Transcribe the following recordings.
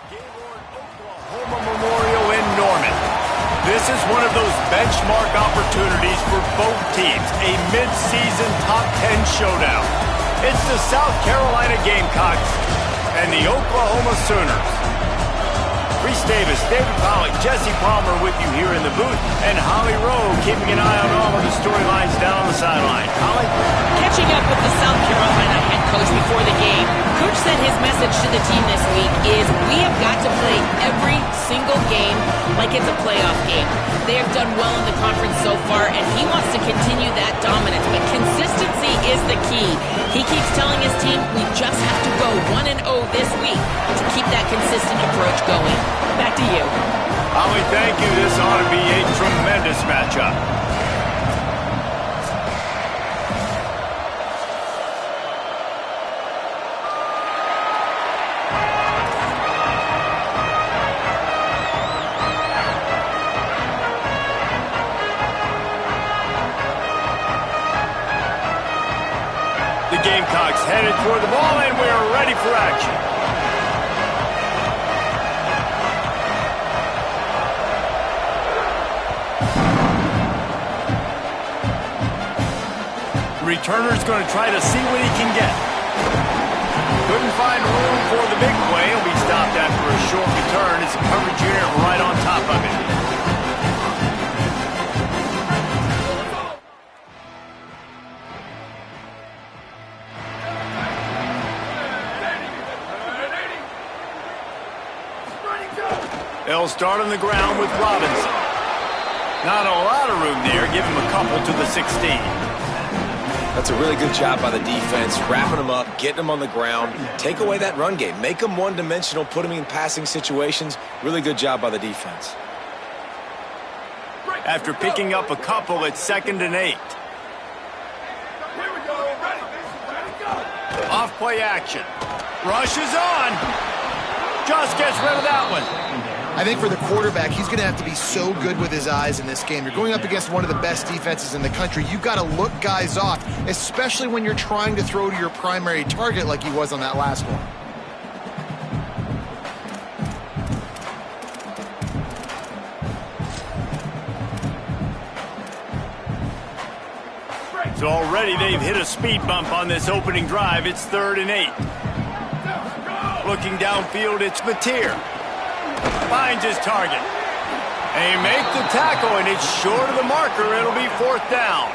Gaylord Oklahoma Memorial in Norman. This is one of those benchmark opportunities for both teams, a mid-season top 10 showdown. It's the South Carolina Gamecocks and the Oklahoma Sooners. Reese Davis, David Pollack, Jesse Palmer with you here in the booth, and Holly Rowe keeping an eye on all of the storylines down on the sideline. Holly? Catching up with the South Carolina head coach before the game, Coach said his message to the team this week is we have got to play every single game like it's a playoff game. They have done well in the conference so far, and he wants to continue that dominance, but consistency is the key. He keeps telling his team we just have to go 1-0 this week to keep that consistent approach going. Back to you. Holly, thank you. This ought to be a tremendous matchup. The Gamecocks headed toward the ball, and we are ready for action. Returner's going to try to see what he can get. Couldn't find room for the big play. He'll be stopped after a short return. It's a coverage unit right on top of it. They'll start on the ground with Robinson. Not a lot of room there. Give him a couple to the 16. That's a really good job by the defense, wrapping them up, getting them on the ground. Take away that run game. Make them one-dimensional, put them in passing situations. Really good job by the defense. After picking up a couple, it's 2nd and 8. Off-play action. Rush is on. Just gets rid of that one. I think for the quarterback, he's going to have to be so good with his eyes in this game. You're going up against one of the best defenses in the country. You've got to look guys off, especially when you're trying to throw to your primary target like he was on that last one. So already they've hit a speed bump on this opening drive. It's 3rd and 8. Looking downfield, it's Mateer. Finds his target. They make the tackle, and it's short of the marker. It'll be 4th down.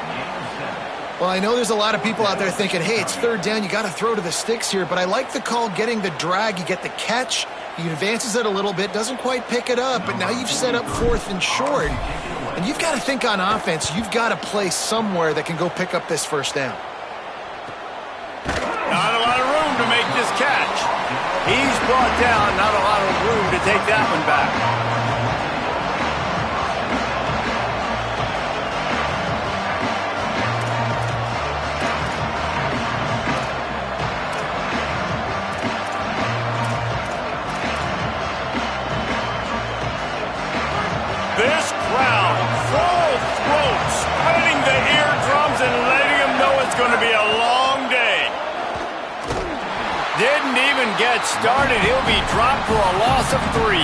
Well, I know there's a lot of people out there thinking, hey, it's 3rd down. You got to throw to the sticks here. But I like the call getting the drag. You get the catch. He advances it a little bit. Doesn't quite pick it up. But now you've set up 4th and short. And you've got to think on offense. You've got to play somewhere that can go pick up this 1st down. Not a lot of room to make this catch. He's brought down, not a lot of room to take that one back. This crowd, full throat, spreading the eardrums and letting them know it's going to be a long day. Didn't even get started. He'll be dropped for a loss of 3.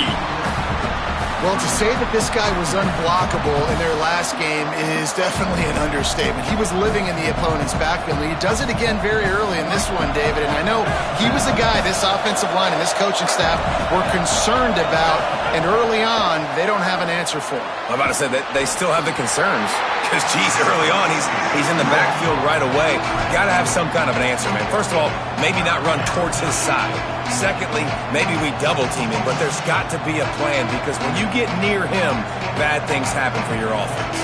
Well, to say that this guy was unblockable in their last game is definitely an understatement. He was living in the opponent's backfield. He does it again very early in this one, David. And I know he was a guy this offensive line and this coaching staff were concerned about. And early on, they don't have an answer for him. I'm about to say that they still have the concerns. Because, geez, early on, he's in the backfield right away. Got to have some kind of an answer, man. First of all, maybe not run towards his side. Secondly, maybe we double-team him. But there's got to be a plan because when you get near him, bad things happen for your offense.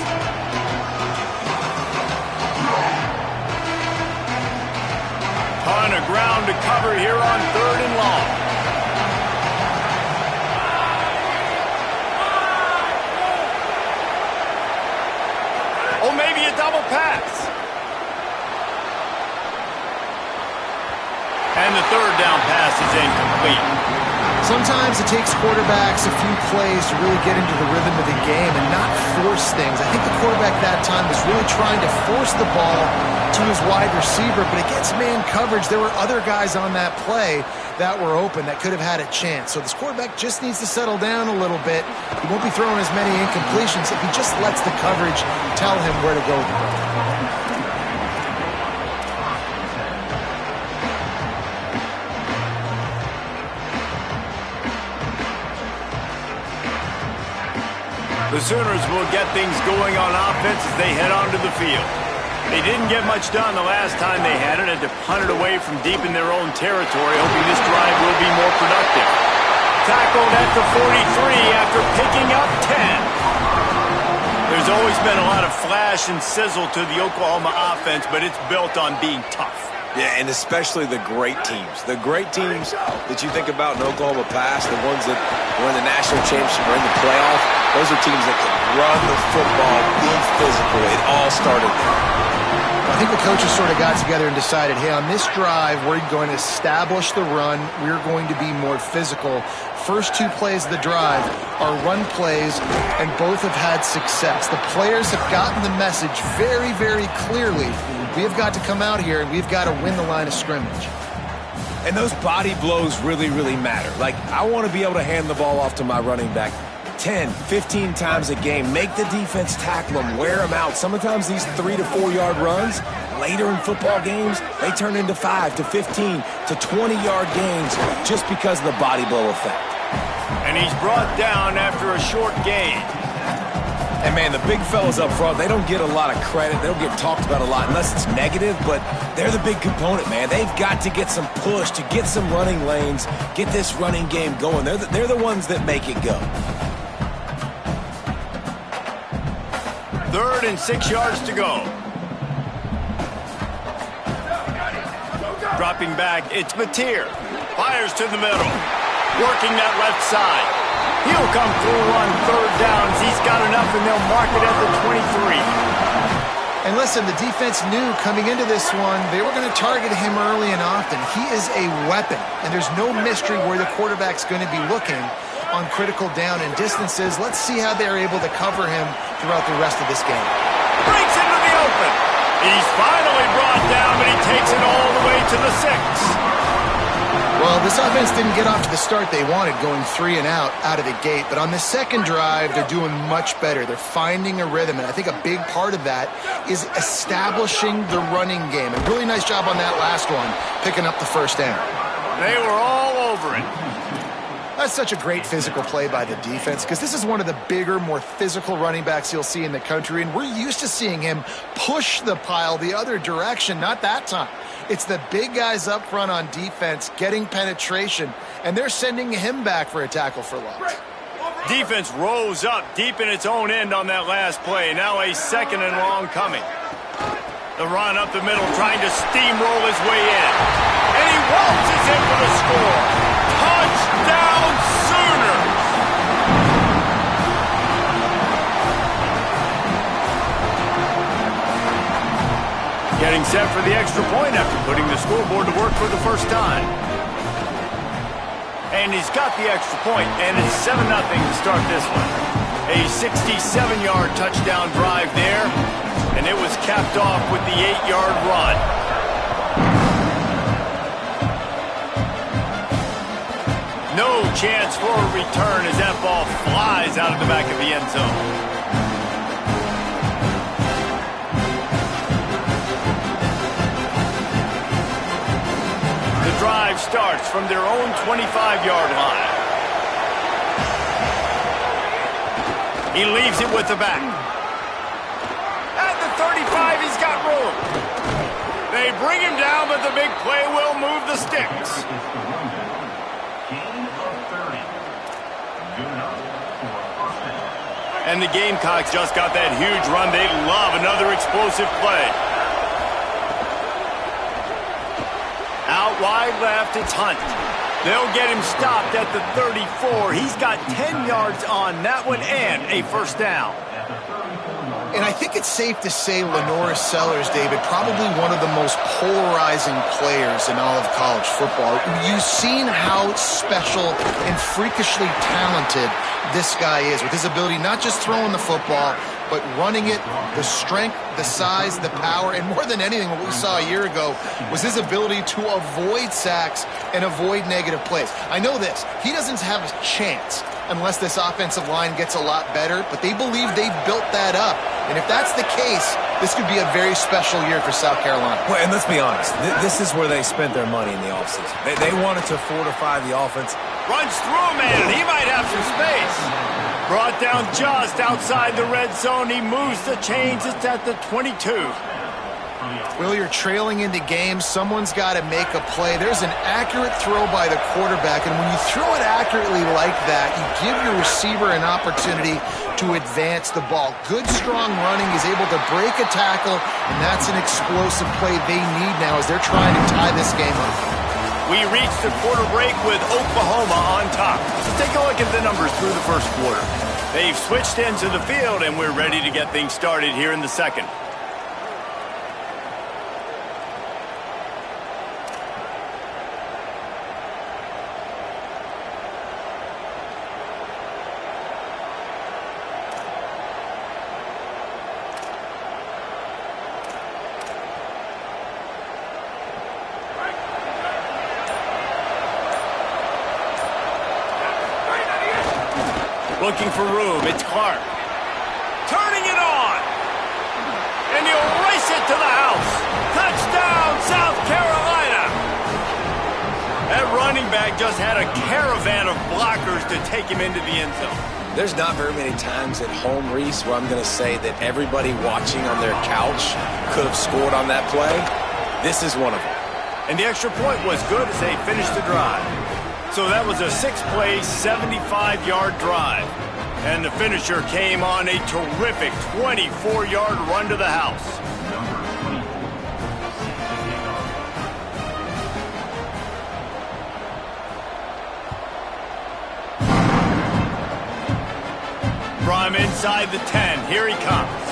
Ton of ground to cover here on 3rd and long. Oh, maybe a double pass. And the 3rd down pass is incomplete. Sometimes it takes quarterbacks a few plays to really get into the rhythm of the game and not force things. I think the quarterback that time was really trying to force the ball to his wide receiver, but against man coverage, there were other guys on that play that were open that could have had a chance. So this quarterback just needs to settle down a little bit. He won't be throwing as many incompletions if he just lets the coverage tell him where to go with the ball. The Sooners will get things going on offense as they head onto the field. They didn't get much done the last time they had it, and to punt it away from deep in their own territory, hoping this drive will be more productive. Tackled at the 43 after picking up 10. There's always been a lot of flash and sizzle to the Oklahoma offense, but it's built on being tough. Yeah, and especially the great teams. The great teams that you think about in Oklahoma past, the ones that were in the national championship or in the playoff, those are teams that can run the football, be physical. It all started there. I think the coaches sort of got together and decided, hey, on this drive, we're going to establish the run. We're going to be more physical. First two plays of the drive are run plays, and both have had success. The players have gotten the message very, very clearly. We have got to come out here, and we've got to win the line of scrimmage. And those body blows really, really matter. Like, I want to be able to hand the ball off to my running back 10, 15 times a game. Make the defense tackle them, wear them out. Sometimes these 3 to 4 yard runs, later in football games, they turn into 5 to 15 to 20 yard gains just because of the body blow effect. And he's brought down after a short gain. And, man, the big fellas up front, they don't get a lot of credit. They don't get talked about a lot unless it's negative, but they're the big component, man. They've got to get some push, to get some running lanes, get this running game going. They're the ones that make it go. 3rd and 6 yards to go. Dropping back, it's Mateer. Fires to the middle. Working that left side. He'll come through on 3rd downs. He's got enough, and they'll mark it at the 23. And listen, the defense knew coming into this one, they were going to target him early and often. He is a weapon, and there's no mystery where the quarterback's going to be looking on critical down and distances. Let's see how they're able to cover him throughout the rest of this game. Breaks into the open. He's finally brought down, but he takes it all the way to the 6. Well, this offense didn't get off to the start they wanted, going 3 and out of the gate. But on the second drive, they're doing much better. They're finding a rhythm, and I think a big part of that is establishing the running game. A really nice job on that last one, picking up the first down. They were all over it. That's such a great physical play by the defense, because this is one of the bigger, more physical running backs you'll see in the country, and we're used to seeing him push the pile the other direction. Not that time. It's the big guys up front on defense getting penetration, and they're sending him back for a tackle for loss. Defense rose up deep in its own end on that last play. Now a 2nd and long coming. The run up the middle, trying to steamroll his way in. And he waltzes in for the score. Touchdown, Sooners! Getting set for the extra point after putting the scoreboard to work for the first time. And he's got the extra point, and it's 7-0 to start this one. A 67-yard touchdown drive there, and it was capped off with the 8-yard run. No chance for a return as that ball flies out of the back of the end zone. The drive starts from their own 25-yard line. He leaves it with the back. At the 35, he's got room. They bring him down, but the big play will move the sticks. And the Gamecocks just got that huge run. They love another explosive play. Out wide left, it's Hunt. They'll get him stopped at the 34. He's got 10 yards on that one and a first down. And I think it's safe to say LaNorris Sellers, David, probably one of the most polarizing players in all of college football. You've seen how special and freakishly talented this guy is with his ability not just throwing the football, but running it, the strength, the size, the power, and more than anything, what we saw a year ago was his ability to avoid sacks and avoid negative plays. I know this. He doesn't have a chance unless this offensive line gets a lot better, but they believe they've built that up. And if that's the case, this could be a very special year for South Carolina. Well, and let's be honest, this is where they spent their money in the offseason. They wanted to fortify the offense. Runs through a man. He might have some space. Brought down just outside the red zone. He moves the chains. It's at the 22. Will, you're trailing into games. Someone's got to make a play. There's an accurate throw by the quarterback, and when you throw it accurately like that, you give your receiver an opportunity to advance the ball. Good, strong running. He's able to break a tackle, and that's an explosive play they need now as they're trying to tie this game up. We reached the quarter break with Oklahoma on top. Let's take a look at the numbers through the first quarter. They've switched into the field, and we're ready to get things started here in the second. Looking for room. It's Clark. Turning it on. And he'll race it to the house. Touchdown, South Carolina. That running back just had a caravan of blockers to take him into the end zone. There's not very many times at home, Reese, where I'm going to say that everybody watching on their couch could have scored on that play. This is one of them. And the extra point was good as they finished the drive. So that was a 6-play, 75-yard drive. And the finisher came on a terrific 24-yard run to the house. From inside the 10, here he comes.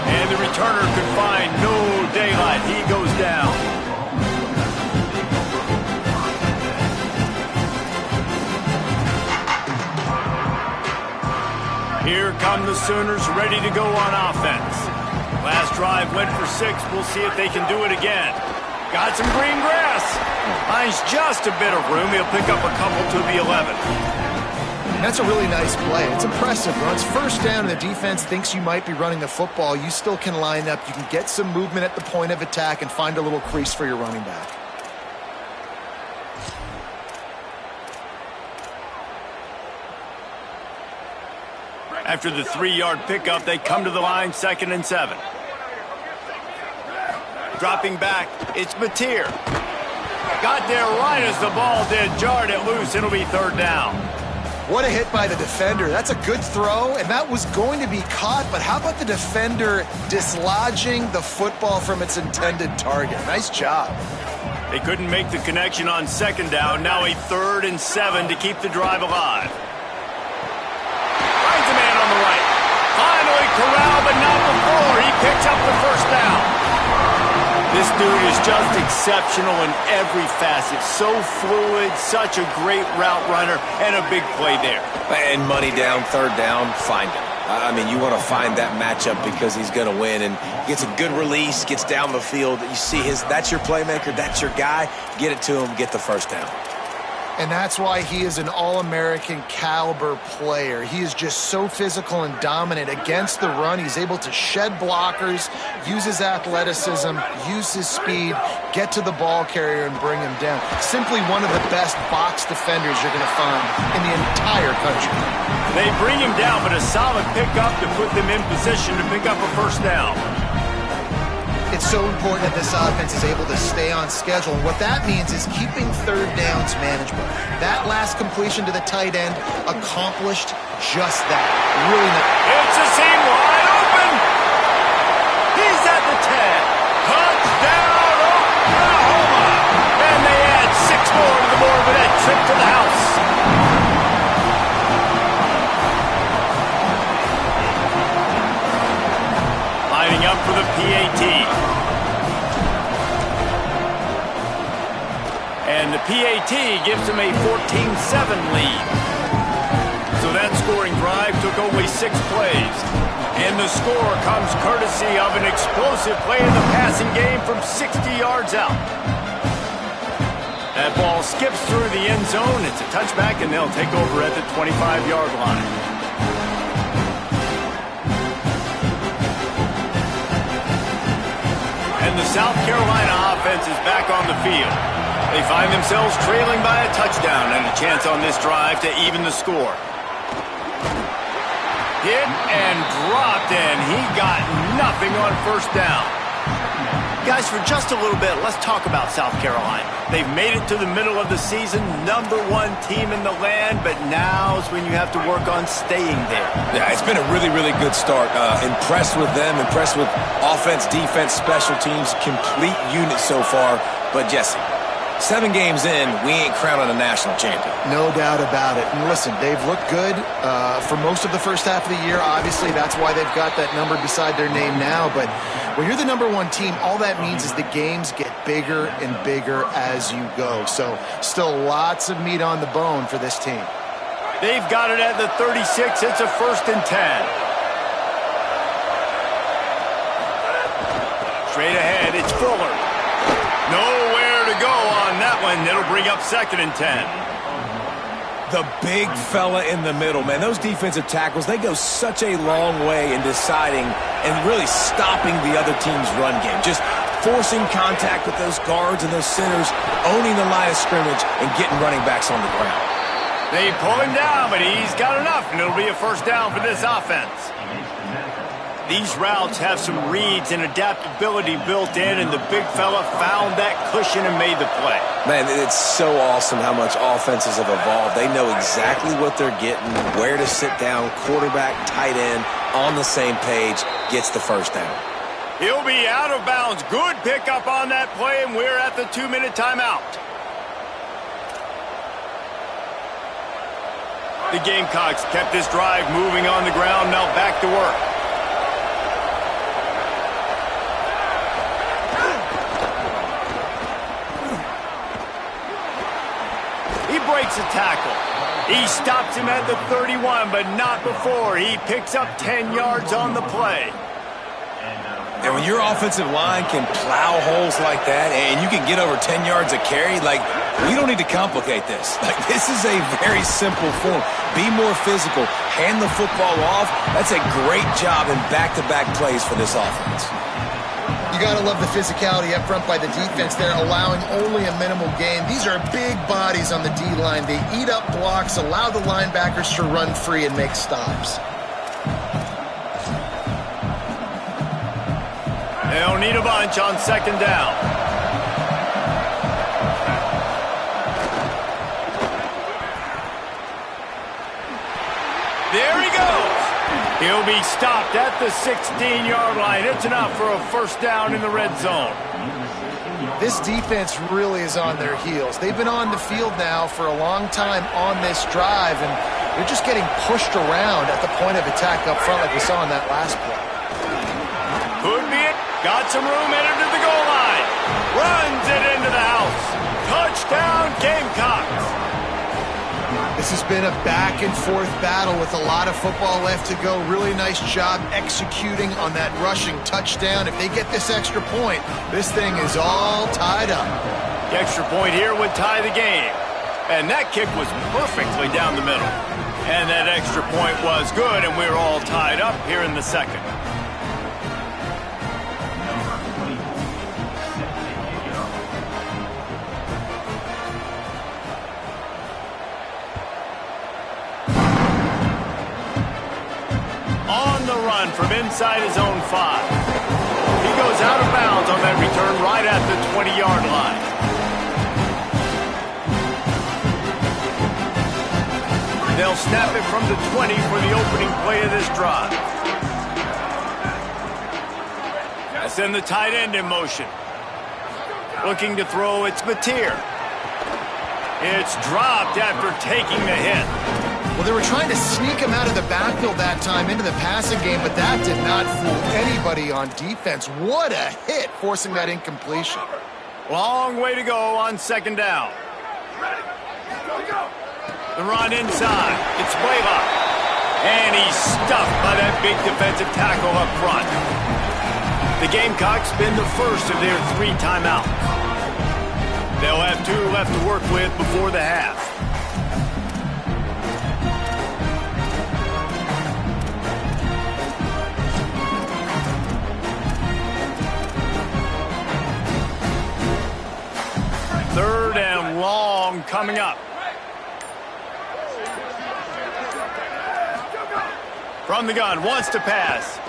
And the returner could find no daylight. He goes down. Here come the Sooners ready to go on offense. Last drive went for 6. We'll see if they can do it again. Got some green grass. Finds just a bit of room. He'll pick up a couple to the 11. That's a really nice play. It's impressive. When it's first down and the defense thinks you might be running the football, you still can line up. You can get some movement at the point of attack and find a little crease for your running back. After the 3-yard pickup, they come to the line, 2nd and 7. Dropping back, it's Mateer. Got there right as the ball did, jarred it loose. It'll be 3rd down. What a hit by the defender. That's a good throw, and that was going to be caught, but how about the defender dislodging the football from its intended target? Nice job. They couldn't make the connection on 2nd down. Now a 3rd and 7 to keep the drive alive. Finds a man on the right. Finally corralled, but not before. He picks up the 1st down. This dude is just exceptional in every facet. So fluid, such a great route runner, and a big play there. And money down, 3rd down, find him. I mean, you want to find that matchup because he's going to win, and gets a good release, gets down the field. You see that's your playmaker, that's your guy. Get it to him, get the 1st down. And that's why he is an All-American caliber player. He is just so physical and dominant against the run. He's able to shed blockers, use his athleticism, use his speed, get to the ball carrier and bring him down. Simply one of the best box defenders you're going to find in the entire country. They bring him down, but a solid pickup to put them in position to pick up a 1st down. It's so important that this offense is able to stay on schedule. And what that means is keeping 3rd downs manageable. That last completion to the tight end accomplished just that. Really nice. It's a seam wide open. He's at the 10. Touchdown, Oklahoma. And they add 6 more to the board with that trip to the house. PAT gives them a 14-7 lead. So that scoring drive took only 6 plays. And the score comes courtesy of an explosive play in the passing game from 60 yards out. That ball skips through the end zone. It's a touchback, and they'll take over at the 25-yard line. And the South Carolina offense is back on the field. They find themselves trailing by a touchdown and a chance on this drive to even the score. Hit and dropped, and he got nothing on first down. Guys, for just a little bit, let's talk about South Carolina. They've made it to the middle of the season, #1 team in the land, but now's when you have to work on staying there. Yeah, it's been a really, really good start. Impressed with them, impressed with offense, defense, special teams, complete unit so far. But Jesse, 7 games in, we ain't crowning a national champion. No doubt about it. And listen, they've looked good for most of the first half of the year. Obviously, that's why they've got that number beside their name now. But when you're the #1 team, all that means is the games get bigger and bigger as you go. So still lots of meat on the bone for this team. They've got it at the 36. It's a 1st and 10. Straight ahead, it's Fuller. Nowhere to go on that one. It'll bring up 2nd and 10. The big fella in the middle, man. Those defensive tackles, they go such a long way in deciding and really stopping the other team's run game. Just forcing contact with those guards and those centers, owning the line of scrimmage, and getting running backs on the ground. They pull him down, but he's got enough, and it'll be a 1st down for this offense. These routes have some reads and adaptability built in, and the big fella found that cushion and made the play. Man, it's so awesome how much offenses have evolved. They know exactly what they're getting, where to sit down, quarterback, tight end, on the same page, gets the 1st down. He'll be out of bounds. Good pickup on that play, and we're at the 2-minute timeout. The Gamecocks kept this drive moving on the ground, now back to work. Breaks a tackle. He stops him at the 31, but not before. He picks up 10 yards on the play. And when your offensive line can plow holes like that and you can get over 10 yards a carry, like, we don't need to complicate this. Like, this is a very simple form. Be more physical. Hand the football off. That's a great job in back-to-back plays for this offense. You got to love the physicality up front by the defense there, allowing only a minimal gain. These are big bodies on the D-line. They eat up blocks, allow the linebackers to run free and make stops. They'll need a bunch on 2nd down. There he goes. He'll be stopped at the 16-yard line. It's enough for a 1st down in the red zone. This defense really is on their heels. They've been on the field now for a long time on this drive, and they're just getting pushed around at the point of attack up front like we saw in that last play. Could be it. Got some room, entered to the goal line. Runs it into the house. Touchdown, Gamecocks. This has been a back-and-forth battle with a lot of football left to go. Really nice job executing on that rushing touchdown. If they get this extra point, this thing is all tied up. The extra point here would tie the game. And that kick was perfectly down the middle. And that extra point was good, and we're all tied up here in the 2nd. From inside his own 5. He goes out of bounds on that return right at the 20-yard line. They'll snap it from the 20 for the opening play of this drive. I send the tight end in motion. Looking to throw, it's Mateer. It's dropped after taking the hit. Well, they were trying to sneak him out of the backfield that time into the passing game, but that did not fool anybody on defense. What a hit, forcing that incompletion. Long way to go on 2nd down. The run inside. It's Blaylock. And he's stuffed by that big defensive tackle up front. The Gamecocks spin the first of their 3 timeouts. They'll have 2 left to work with before the half. Third and long coming up. From the gun, wants to pass.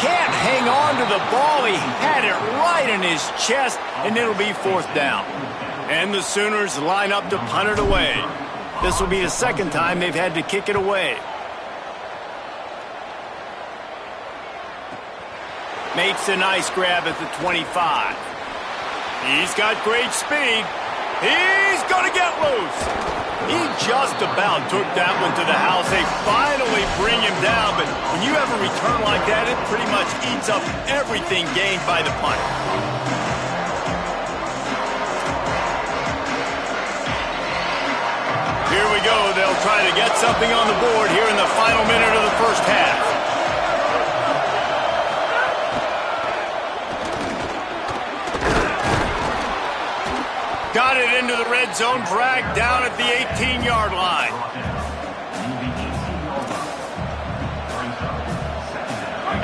Can't hang on to the ball. He had it right in his chest, and it'll be 4th down. And the Sooners line up to punt it away. This will be the 2nd time they've had to kick it away. Makes a nice grab at the 25. He's got great speed. He's going to get loose. He just about took that one to the house. They finally bring him down, but when you have a return like that, it pretty much eats up everything gained by the punt. Here we go. They'll try to get something on the board here in the final minute of the first half. Got it into the red zone, dragged down at the 18-yard line.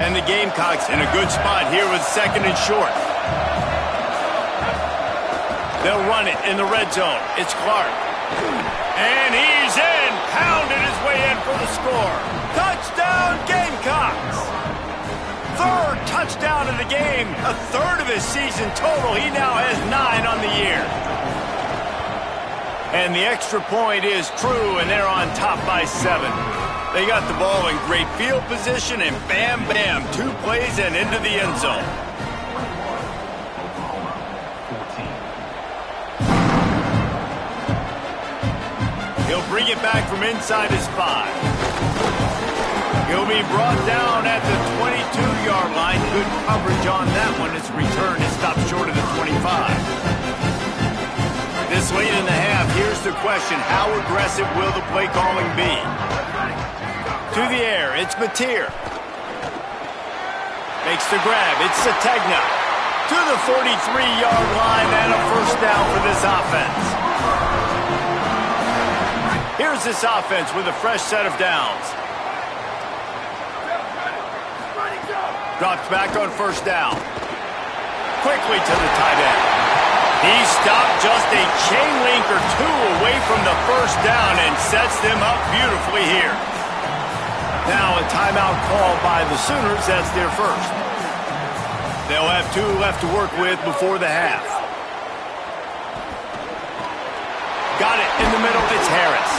And the Gamecocks in a good spot here with 2nd and short. They'll run it in the red zone. It's Clark. And he's in, pounded his way in for the score. Touchdown, Gamecocks! 3rd touchdown of the game, a 3rd of his season total. He now has 9 on the year. And the extra point is true, and they're on top by 7. They got the ball in great field position, and bam, bam, 2 plays and into the end zone. He'll bring it back from inside his 5. He'll be brought down at the 22-yard line. Good coverage on that one. His return is stopped short of the 25. This late in the half, here's the question. How aggressive will the play calling be? To the air, it's Mateer. Makes the grab, it's Sategna. To the 43-yard line and a 1st down for this offense. Here's this offense with a fresh set of downs. Drops back on 1st down. Quickly to the tight end. He stopped just a chain link or 2 away from the 1st down and sets them up beautifully here. Now a timeout call by the Sooners. That's their 1st. They'll have 2 left to work with before the half. Got it in the middle. It's Harris.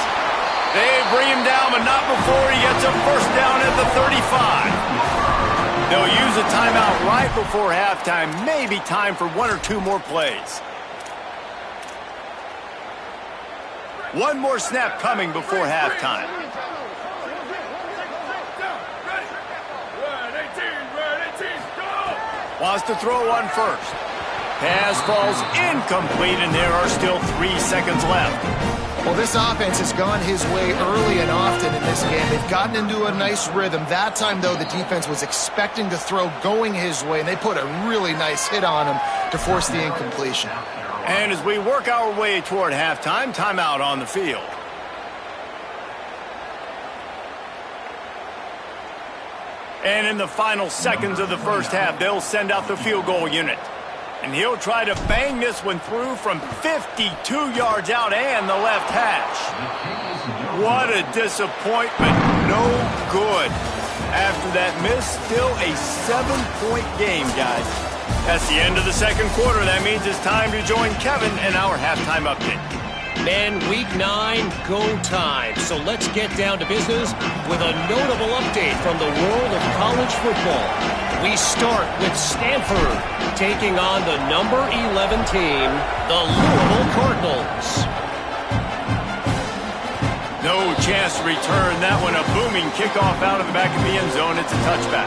They bring him down, but not before he gets a 1st down at the 35. They'll use a timeout right before halftime. Maybe time for 1 or 2 more plays. 1 more snap coming before halftime. Wants to throw on 1st. Pass falls incomplete, and there are still 3 seconds left. Well, this offense has gone his way early and often in this game. They've gotten into a nice rhythm. That time, though, the defense was expecting to throw going his way, and they put a really nice hit on him to force the incompletion. And as we work our way toward halftime, timeout on the field. And in the final seconds of the first half, they'll send out the field goal unit. And he'll try to bang this one through from 52 yards out and the left hash. What a disappointment. No good. After that miss, still a 7-point game, guys. That's the end of the 2nd quarter. That means it's time to join Kevin in our halftime update. Man, week 9, go time. So let's get down to business with a notable update from the world of college football. We start with Stanford taking on the number 11 team, the Louisville Cardinals. No chance to return that one. A booming kickoff out of the back of the end zone. It's a touchback.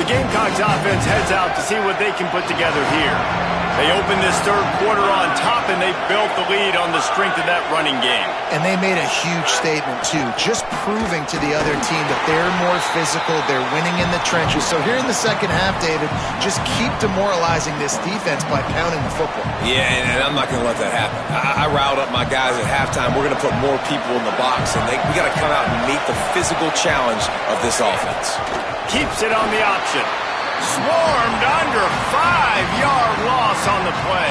The Gamecocks offense heads out to see what they can put together here. They opened this third quarter on top, and they built the lead on the strength of that running game. And they made a huge statement, too, just proving to the other team that they're more physical, they're winning in the trenches. So here in the second half, David, just keep demoralizing this defense by pounding the football. Yeah, and I'm not going to let that happen. I riled up my guys at halftime. We're going to put more people in the box, and we got to come out and meet the physical challenge of this offense. Keeps it on the option. Swarmed under, 5-yard loss on the play.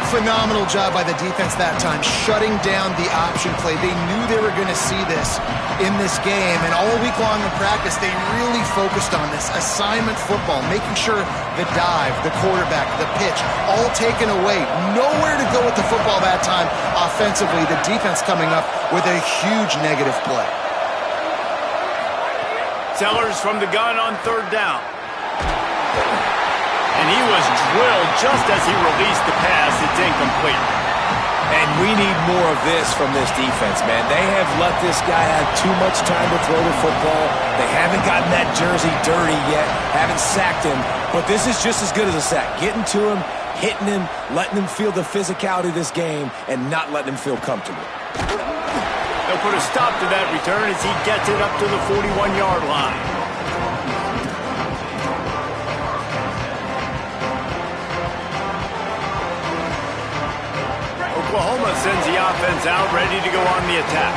Phenomenal job by the defense that time, shutting down the option play. They knew they were going to see this in this game, and all week long in practice, they really focused on this assignment football, making sure the dive, the quarterback, the pitch, all taken away. Nowhere to go with the football that time offensively. The defense coming up with a huge negative play. Sellers from the gun on third down. And he was drilled just as he released the pass. It's incomplete. And we need more of this from this defense, man. They have let this guy have too much time to throw the football. They haven't gotten that jersey dirty yet, haven't sacked him. But this is just as good as a sack. Getting to him, hitting him, letting him feel the physicality of this game, and not letting him feel comfortable. They'll put a stop to that return as he gets it up to the 41-yard line. Oklahoma sends the offense out, ready to go on the attack.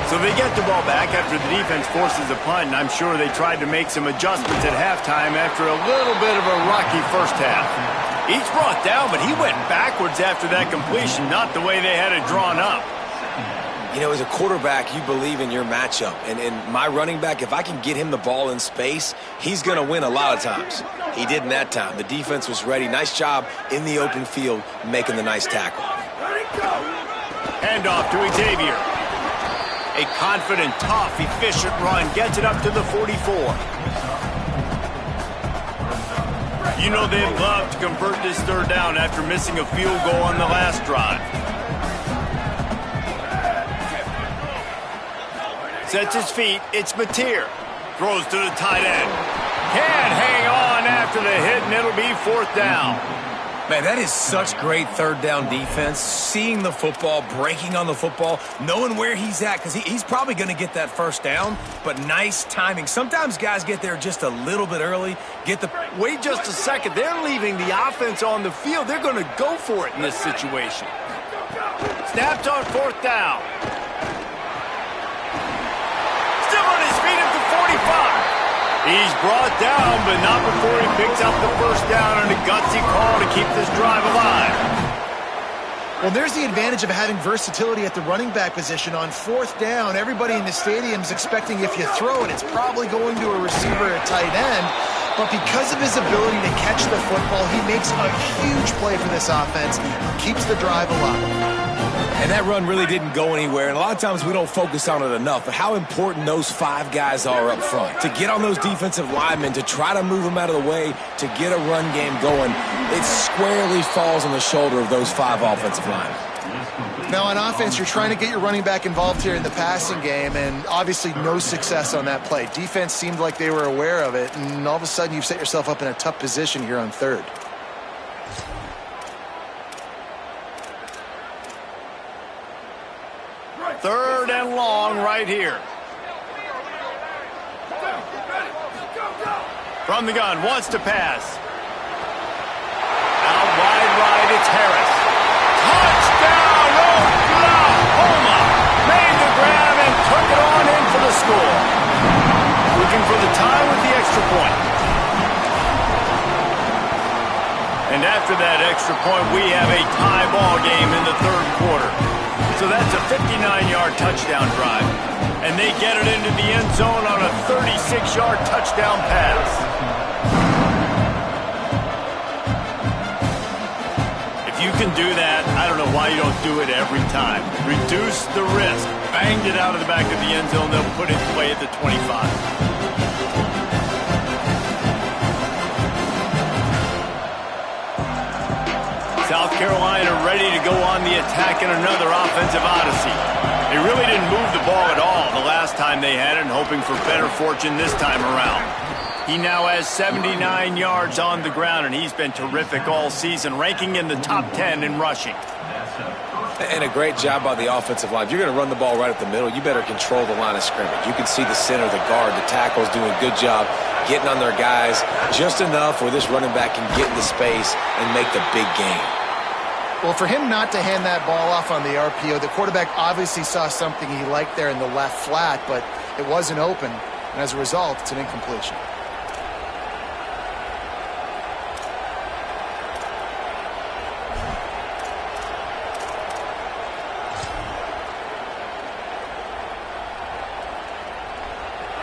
So they get the ball back after the defense forces a punt, and I'm sure they tried to make some adjustments at halftime after a little bit of a rocky first half. Each brought down, but he went backwards after that completion, not the way they had it drawn up. You know, as a quarterback, you believe in your matchup. And my running back, if I can get him the ball in space, he's going to win a lot of times. He didn't that time. The defense was ready. Nice job in the open field making the nice tackle. Handoff to Xavier. A confident, tough, efficient run gets it up to the 44. You know they'd love to convert this third down after missing a field goal on the last drive. Sets his feet, it's Mateer. Throws to the tight end. Can't hang on after the hit, and it'll be fourth down. Man, that is such great third down defense. Seeing the football, breaking on the football, knowing where he's at, because he's probably going to get that first down, but nice timing. Sometimes guys get there just a little bit early. Wait just a second. They're leaving the offense on the field. They're going to go for it in this situation. Snapped on fourth down. He's brought down, but not before he picks up the first down and a gutsy call to keep this drive alive. Well, there's the advantage of having versatility at the running back position. On fourth down, everybody in the stadium is expecting if you throw it, it's probably going to a receiver at tight end. But because of his ability to catch the football, he makes a huge play for this offense, keeps the drive alive. And that run really didn't go anywhere, and a lot of times we don't focus on it enough, but how important those five guys are up front. To get on those defensive linemen, to try to move them out of the way, to get a run game going, it squarely falls on the shoulder of those five offensive linemen. Now on offense, you're trying to get your running back involved here in the passing game, and obviously no success on that play. Defense seemed like they were aware of it, and all of a sudden you've set yourself up in a tough position here on third. Third and long right here. From the gun, wants to pass. Out wide right, it's Harris. Touchdown, Oklahoma! Made the grab and took it on in for the score. Looking for the tie with the extra point. And after that extra point, we have a tie ball game in the third quarter. So that's a 59-yard touchdown drive. And they get it into the end zone on a 36-yard touchdown pass. If you can do that, I don't know why you don't do it every time. Reduce the risk. Banged it out of the back of the end zone. They'll put it in play at the 25. South Carolina ready to go on the attack in another offensive odyssey. They really didn't move the ball at all the last time they had it, and hoping for better fortune this time around. He now has 79 yards on the ground, and he's been terrific all season, ranking in the top 10 in rushing. And a great job by the offensive line. If you're going to run the ball right at the middle, you better control the line of scrimmage. You can see the center, the guard, the tackles doing a good job getting on their guys just enough where this running back can get into space and make the big game. Well, for him not to hand that ball off on the RPO, the quarterback obviously saw something he liked there in the left flat, but it wasn't open, and as a result, it's an incompletion.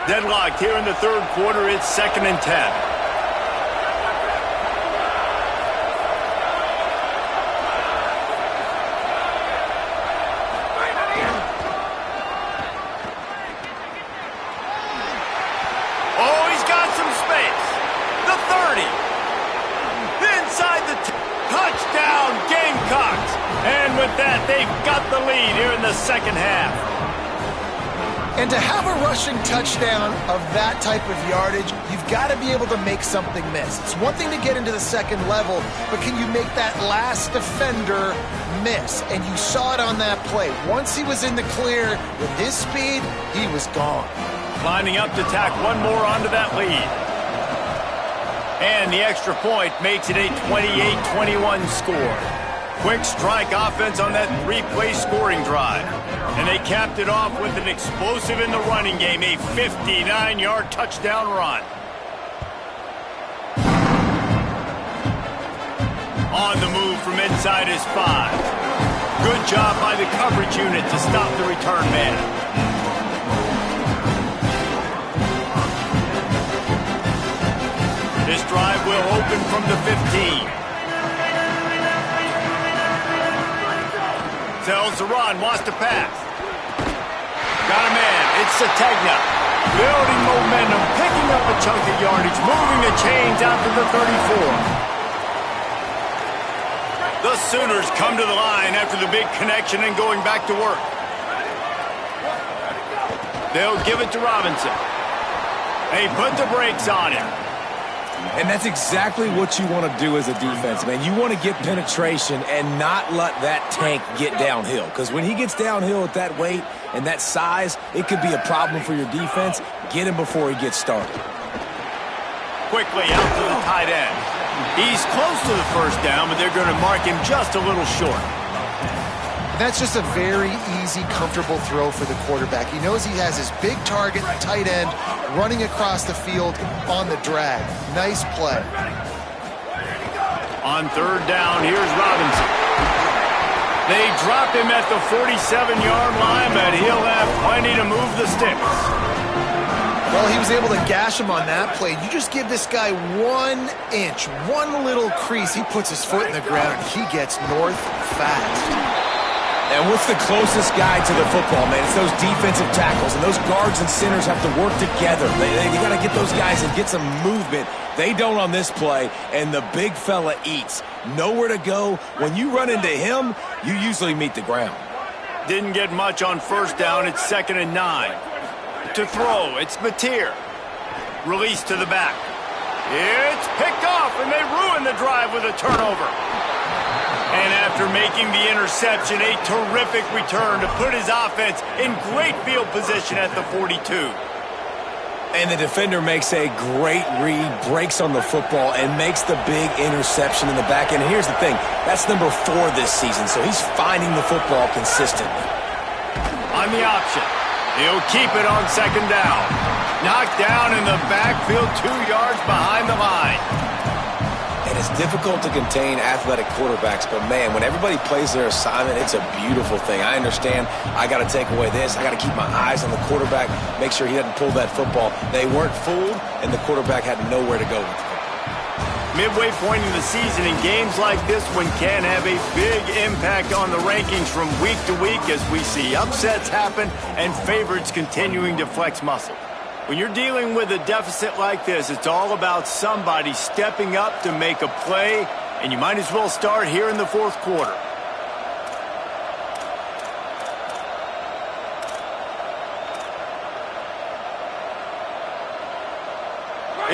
Deadlocked here in the third quarter. It's 2nd and 10. Oh, he's got some space. The 30. Inside the touchdown, Gamecocks. And with that, they've got the lead here in the second half. And to have a rushing touchdown of that type of yardage, you've got to be able to make something miss. It's one thing to get into the second level, but can you make that last defender miss? And you saw it on that play. Once he was in the clear with his speed, he was gone. Lining up to tack one more onto that lead. And the extra point makes it a 28-21 score. Quick strike offense on that three-play scoring drive. And they capped it off with an explosive in the running game, a 59-yard touchdown run. On the move from inside his 5. Good job by the coverage unit to stop the return man. This drive will open from the 15. Tells the run, wants to pass. Got a man, it's Sategna. Building momentum, picking up a chunk of yardage, moving the chains out to the 34. The Sooners come to the line after the big connection and going back to work. They'll give it to Robinson. They put the brakes on him. And that's exactly what you want to do as a defense, man. You want to get penetration and not let that tank get downhill. Because when he gets downhill at that weight and that size, it could be a problem for your defense. Get him before he gets started. Quickly out to the tight end. He's close to the first down, but they're going to mark him just a little short. That's just a very easy, comfortable throw for the quarterback. He knows he has his big target, tight end, running across the field on the drag. Nice play. On third down, here's Robinson. They drop him at the 47-yard line, but he'll have plenty to move the sticks. Well, he was able to gash him on that play. You just give this guy 1 inch, one little crease. He puts his foot in the ground, and he gets north fast. And what's the closest guy to the football, man? It's those defensive tackles, and those guards and centers have to work together. They got to get those guys and get some movement. They don't on this play, and the big fella eats. Nowhere to go. When you run into him, you usually meet the ground. Didn't get much on first down. It's 2nd and 9. To throw, it's Mateer. Release to the back. It's picked off, and they ruin the drive with a turnover. And after making the interception, a terrific return to put his offense in great field position at the 42. And the defender makes a great read, breaks on the football, and makes the big interception in the back end. And here's the thing, that's number 4 this season, so he's finding the football consistently. On the option, he'll keep it on 2nd down. Knocked down in the backfield, 2 yards behind the line. And it's difficult to contain athletic quarterbacks, but man, when everybody plays their assignment, it's a beautiful thing. I understand I got to take away this. I got to keep my eyes on the quarterback, make sure he doesn't pull that football. They weren't fooled, and the quarterback had nowhere to go with the football. Midway point in the season, in games like this one can have a big impact on the rankings from week to week as we see upsets happen and favorites continuing to flex muscle. When you're dealing with a deficit like this, it's all about somebody stepping up to make a play, and you might as well start here in the fourth quarter.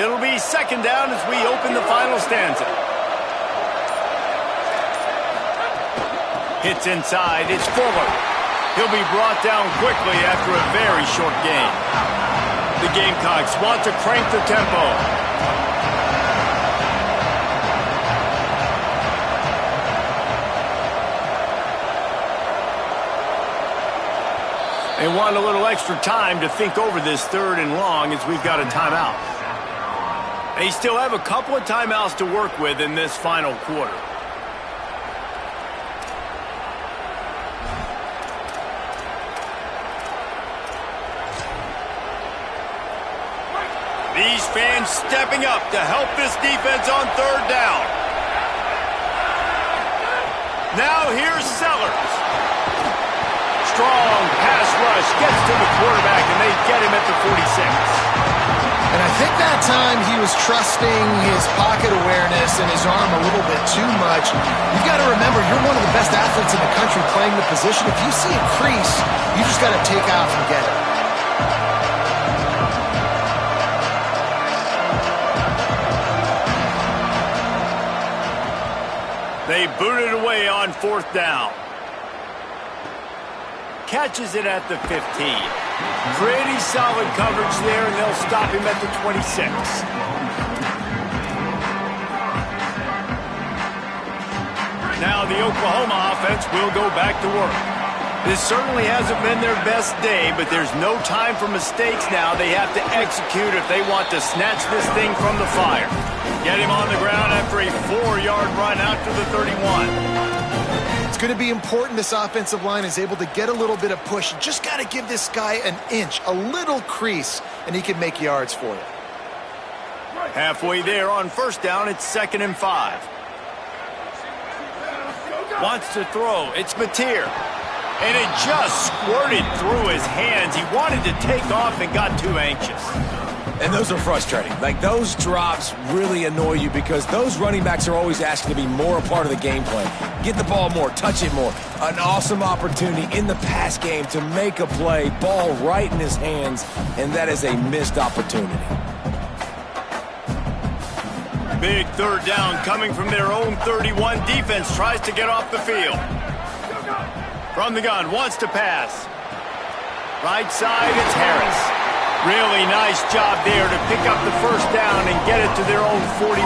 It'll be second down as we open the final stanza. Hits inside. It's Fuller. He'll be brought down quickly after a very short gain. The Gamecocks want to crank the tempo. They want a little extra time to think over this 3rd and long as we've got a timeout. They still have a couple of timeouts to work with in this final quarter. These fans stepping up to help this defense on 3rd down. Now here's Sellers. Strong pass rush gets to the quarterback, and they get him at the 46. And I think that time he was trusting his pocket awareness and his arm a little bit too much. You've got to remember, you're one of the best athletes in the country playing the position. If you see a crease, you just got to take off and get it. They boot it away on 4th down. Catches it at the 15. Pretty solid coverage there, and they'll stop him at the 26. Now the Oklahoma offense will go back to work. This certainly hasn't been their best day, but there's no time for mistakes now. They have to execute if they want to snatch this thing from the fire. Get him on the ground after a 4-yard run out to the 31. It's going to be important this offensive line is able to get a little bit of push. You just got to give this guy an inch, a little crease, and he can make yards for you. Halfway there on 1st down, it's 2nd and 5. Wants to throw. It's Mateer. And it just squirted through his hands. He wanted to take off and got too anxious. And those are frustrating. Like, those drops really annoy you because those running backs are always asking to be more a part of the game plan. Get the ball more, touch it more. An awesome opportunity in the pass game to make a play, ball right in his hands, and that is a missed opportunity. Big 3rd down coming from their own 31. Defense tries to get off the field. From the gun, wants to pass. Right side, it's Harris. Really nice job there to pick up the 1st down and get it to their own 41.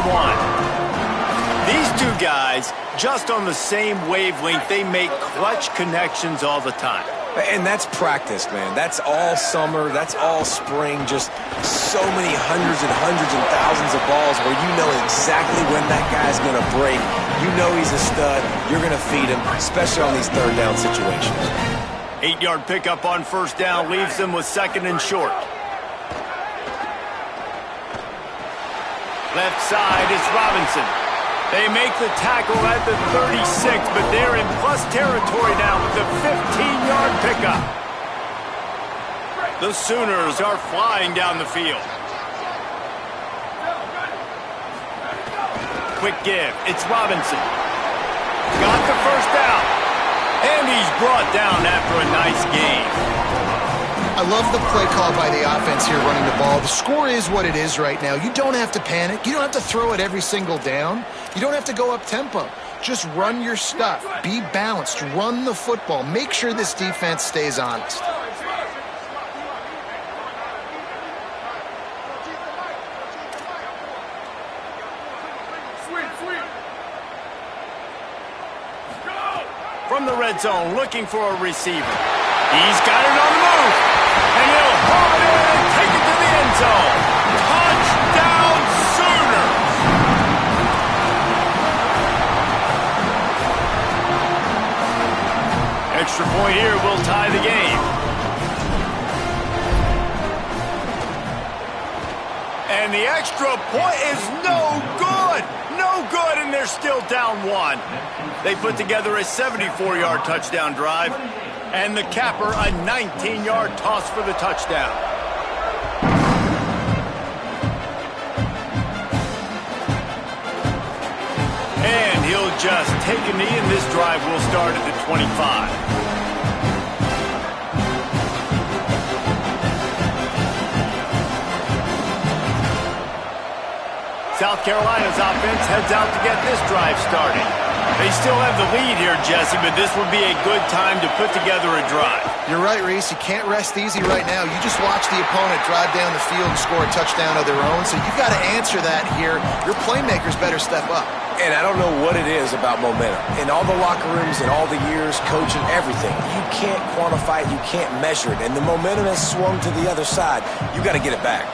These two guys, just on the same wavelength, they make clutch connections all the time. And that's practice, man. That's all summer. That's all spring. Just so many hundreds and thousands of balls where you know exactly when that guy's going to break. You know he's a stud. You're going to feed him, especially on these 3rd down situations. 8-yard pickup on 1st down leaves them with 2nd and short. Left side is Robinson. They make the tackle at the 36, but they're in plus territory now with the 15-yard pickup. The Sooners are flying down the field. Quick give. It's Robinson. Got the 1st down. And he's brought down after a nice game. I love the play call by the offense here running the ball. The score is what it is right now. You don't have to panic. You don't have to throw it every single down. You don't have to go up tempo. Just run your stuff. Be balanced. Run the football. Make sure this defense stays honest. From the red zone, looking for a receiver. He's got it on the move. And he'll haul it in and take it to the end zone. Touchdown, Sooners! Extra point here will tie the game. And the extra point is no good. No good, and they're still down 1. They put together a 74-yard touchdown drive. And the capper, a 19-yard toss for the touchdown. And he'll just take a knee, and this drive will start at the 25. South Carolina's offense heads out to get this drive started. They still have the lead here, Jesse, but this would be a good time to put together a drive. You're right, Reese. You can't rest easy right now. You just watch the opponent drive down the field and score a touchdown of their own, so you've got to answer that here. Your playmakers better step up. And I don't know what it is about momentum. In all the locker rooms and all the years, coaching, everything, you can't quantify it, you can't measure it. And the momentum has swung to the other side. You got to get it back.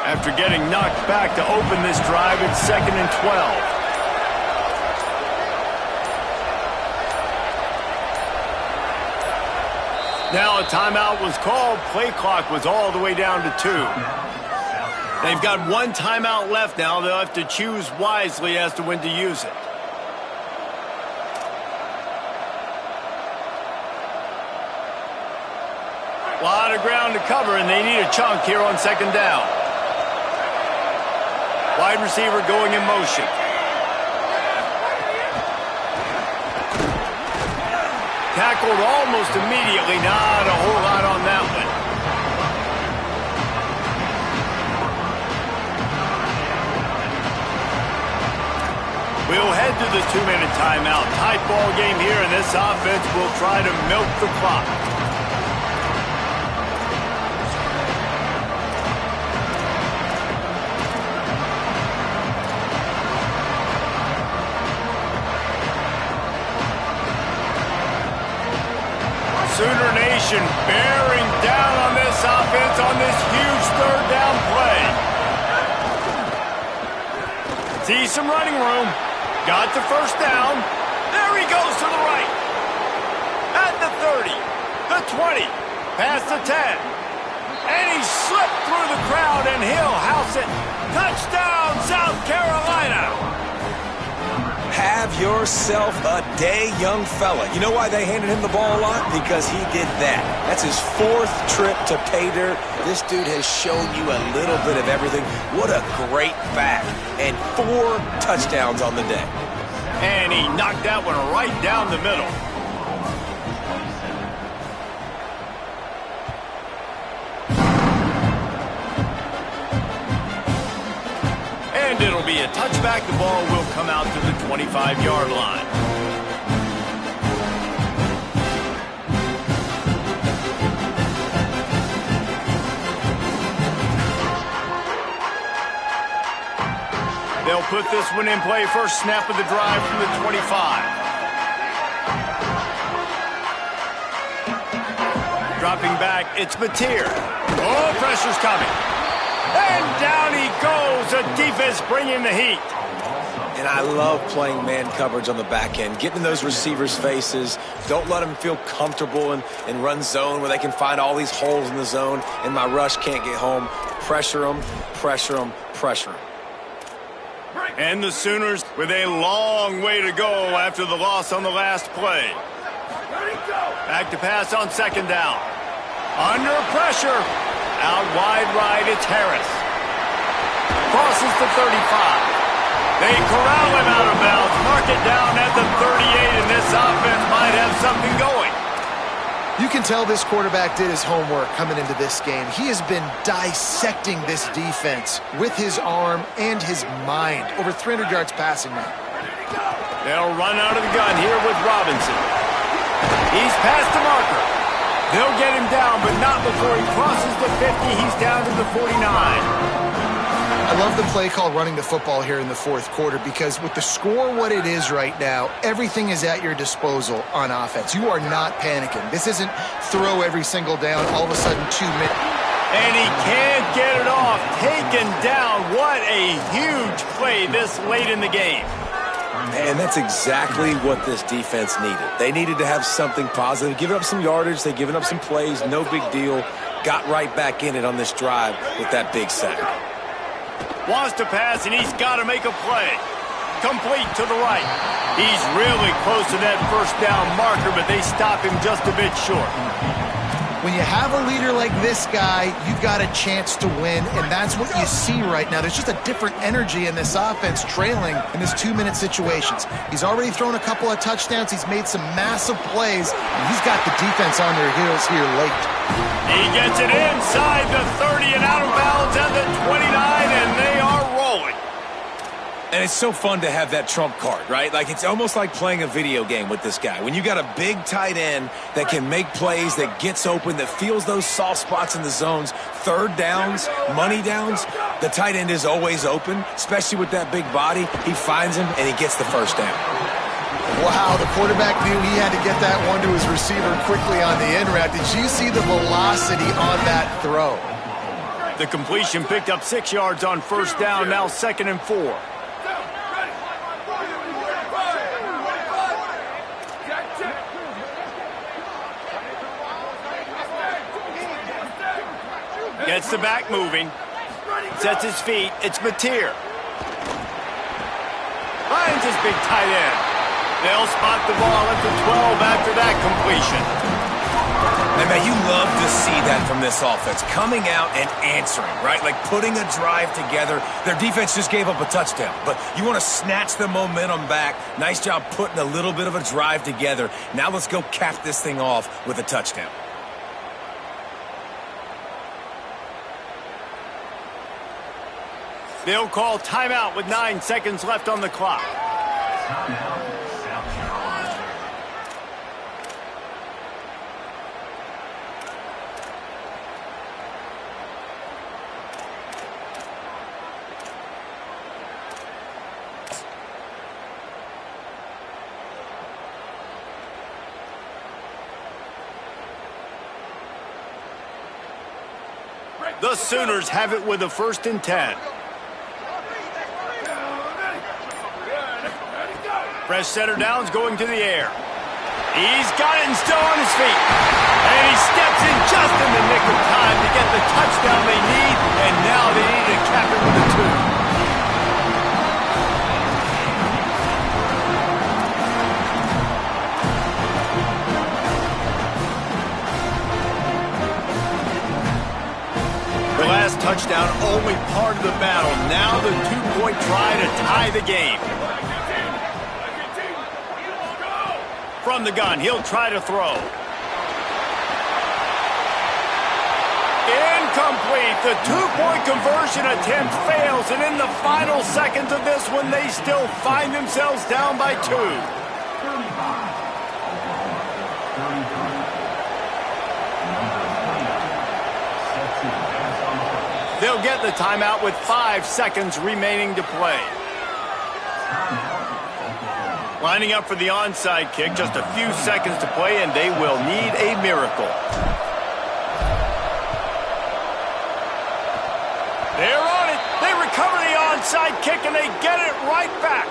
After getting knocked back to open this drive, it's 2nd and 12. Now a timeout was called. Play clock was all the way down to 2. They've got one timeout left now. They'll have to choose wisely as to when to use it. A lot of ground to cover, and they need a chunk here on 2nd down. Wide receiver going in motion. Tackled almost immediately. Not a whole lot on that one. We'll head to the 2-minute timeout. Tight ball game here, and this offense will try to milk the clock. Sooner Nation bearing down on this offense on this huge 3rd down play. See some running room. Got the 1st down. There he goes to the right. At the 30, the 20, past the 10. And he slipped through the crowd, and he'll house it. Touchdown, South Carolina. Have yourself a day, young fella. You know why they handed him the ball a lot? Because he did that. That's his 4th trip to pay dirt. This dude has shown you a little bit of everything. What a great back. And 4 touchdowns on the day. And he knocked that one right down the middle. And it'll be a touchback. The ball will come out to the 25-yard line. They'll put this one in play. First snap of the drive from the 25. Dropping back, it's Mateer. Oh, pressure's coming. And down he goes. The defense bringing the heat. And I love playing man coverage on the back end, getting in those receivers' faces. Don't let them feel comfortable in run zone where they can find all these holes in the zone and my rush can't get home. Pressure them, pressure them, pressure them. And the Sooners with a long way to go after the loss on the last play. Back to pass on 2nd down. Under pressure. Out wide right, it's Harris. Crosses the 35. They corral him out of bounds. Mark it down at the 38, and this offense might have something going. You can tell this quarterback did his homework coming into this game. He has been dissecting this defense with his arm and his mind. Over 300 yards passing now. They'll run out of the gun here with Robinson. He's past the marker. They'll get him down, but not before he crosses the 50. He's down to the 49. I love the play call running the football here in the 4th quarter because with the score what it is right now, everything is at your disposal on offense. You are not panicking. This isn't throw every single down, all of a sudden 2 minutes. And he can't get it off. Taken down. What a huge play this late in the game. And that's exactly what this defense needed. They needed to have something positive. Giving up some yardage, they've given up some plays, no big deal. Got right back in it on this drive with that big sack. Wants to pass, and he's got to make a play. Complete to the right. He's really close to that 1st down marker, but they stop him just a bit short. When you have a leader like this guy, you've got a chance to win, and that's what you see right now. There's just a different energy in this offense trailing in this 2-minute situations. He's already thrown a couple of touchdowns. He's made some massive plays, and he's got the defense on their heels here late. He gets it inside the 30 and out of bounds at the 29, and they are rolling. And it's so fun to have that trump card, right? Like, it's almost like playing a video game with this guy. When you got a big tight end that can make plays, that gets open, that feels those soft spots in the zones, third downs, money downs, the tight end is always open, especially with that big body. He finds him, and he gets the first down. Wow, the quarterback knew he had to get that one to his receiver quickly on the end route. Did you see the velocity on that throw? The completion picked up 6 yards on first down, now 2nd and 4. Gets the back moving. Sets his feet. It's Mateer. Finds his big tight end. They'll spot the ball at the 12 after that completion. And man, you love to see that from this offense. Coming out and answering, right? Like putting a drive together. Their defense just gave up a touchdown. But you want to snatch the momentum back. Nice job putting a little bit of a drive together. Now let's go cap this thing off with a touchdown. They'll call timeout with 9 seconds left on the clock. The Sooners have it with a 1st and 10. Fresh center downs going to the air. He's got it and still on his feet. And he steps in just in the nick of time to get the touchdown they need, and now they need to cap it with a 2. The last touchdown only part of the battle. Now the 2-point try to tie the game. From the gun, he'll try to throw. Incomplete. The 2-point conversion attempt fails, and in the final seconds of this one, they still find themselves down by 2. They'll get the timeout with 5 seconds remaining to play. Lining up for the onside kick, just a few seconds to play, and they will need a miracle. They're on it. They recover the onside kick, and they get it right back.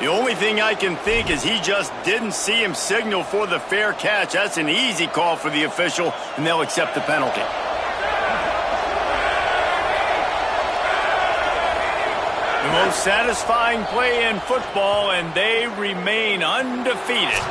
The only thing I can think is he just didn't see him signal for the fair catch. That's an easy call for the official, and they'll accept the penalty. The most satisfying play in football, and they remain undefeated.